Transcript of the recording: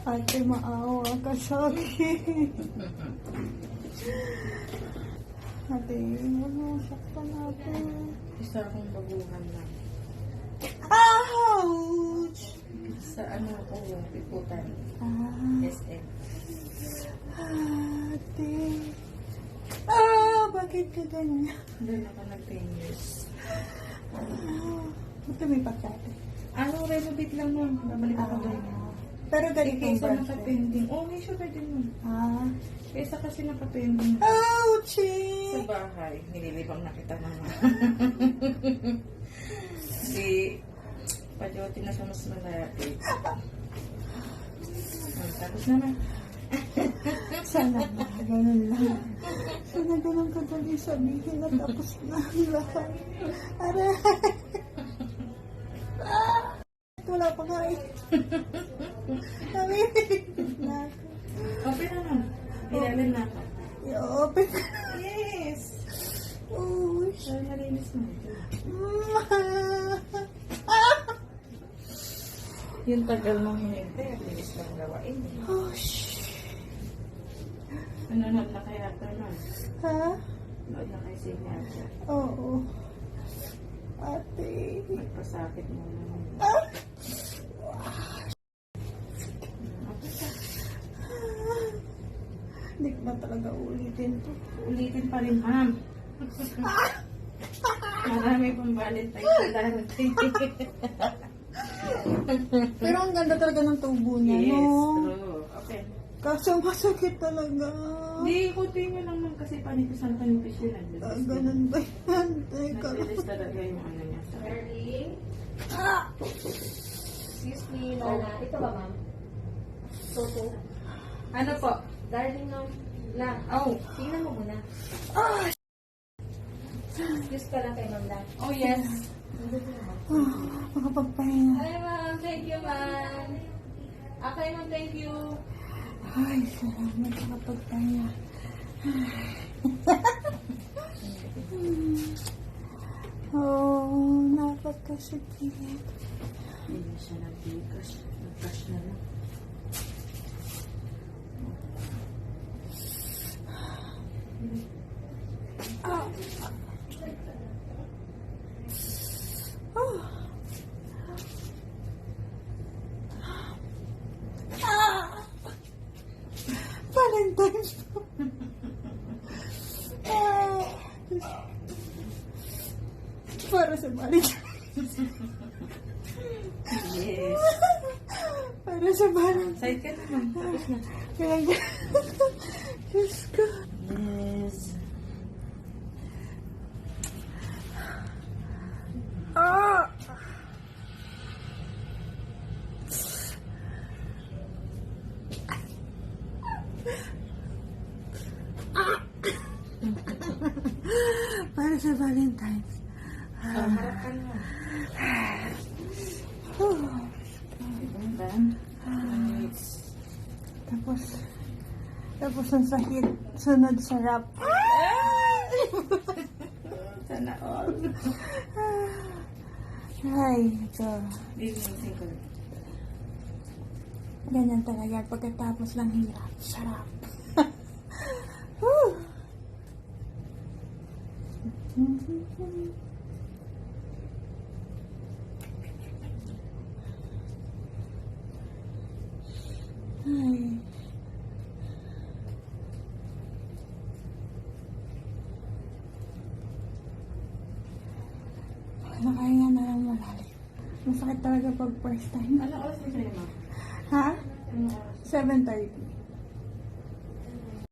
Ate, maawa ka sa akin. Ate, ano, saktan natin. Isa akong baguhan na. Ouch! Sa ano ko yung piputan. SM. Ate. Bakit ka ganyan? Doon ako nag-10 years. Ba't may pagkate? Ano, renovate lang nun. Babalik ako doon. Pero ganito yung Kaysa birthday. nakapending. Oh, may sugar din nun. Kaysa kasi nakapending. Ouchie! Sa bahay, nililibang na kita naman. Kasi, pa-duty na sa mas malapit. Tapos naman. Sana ba? Ganun lang. Sana ganun kadali sabihin na tapos na ang lahat. Aray! Wala pa nga eh. Namimigit na ako. Open na nun. Ilalim na ako. I-open. Yes! Uy. Pero nalinis mo. Yung tagal mong hinintay, at linis lang gawain. Oh, shit. Ano na kaya ito nun? Ha? Nood na kay Signature. Oo. Ate. Magpasakit mo naman. Hindi ko na talaga ulitin to. Ulitin pa rin, ma'am. Marami pang valentine sa darating. Pero ang ganda talaga ng tubo niya, Yes, no? true. Okay. Kaso masakit talaga. Hindi, kunti nyo lang man kasi panitisan panipis yun. Ganun ba yan? Teka lang. Nag-release talaga yung ano niya. Darling, excuse me, Lola. Ito ba, ma'am? Toto. Ano po? Darling, no? La. Oh. Tingnan mo muna. Excuse ka lang kay Ma'am La. Oh, yes. Makapagpahinga. Hi, ma'am. Thank you, ma'am. Okay, ma'am. Thank you. Ay, salamat makapagpahinga. Oh, napagkasikit. Hindi na siya nag-cash. Nag-cash na lang. Valentine's. Para sa Valentine's. Yes. Para sa Valentine's. Side ka naman. Tapos na. Kaya Diyos ko. Yes. Ah! Para sa Valentine's. Harap ka na. Then, Tapos ang sakit, sunod sarap. sana all. Ay, ito. Linisin ko. Ganyan talaga. Pagkatapos lang hirap. Sarap. Ay. Nakahinga na lang malalim. Masakit talaga pag first time. Ano oras na sa'yo, ma'am? Ha? Ano oras? 7:30.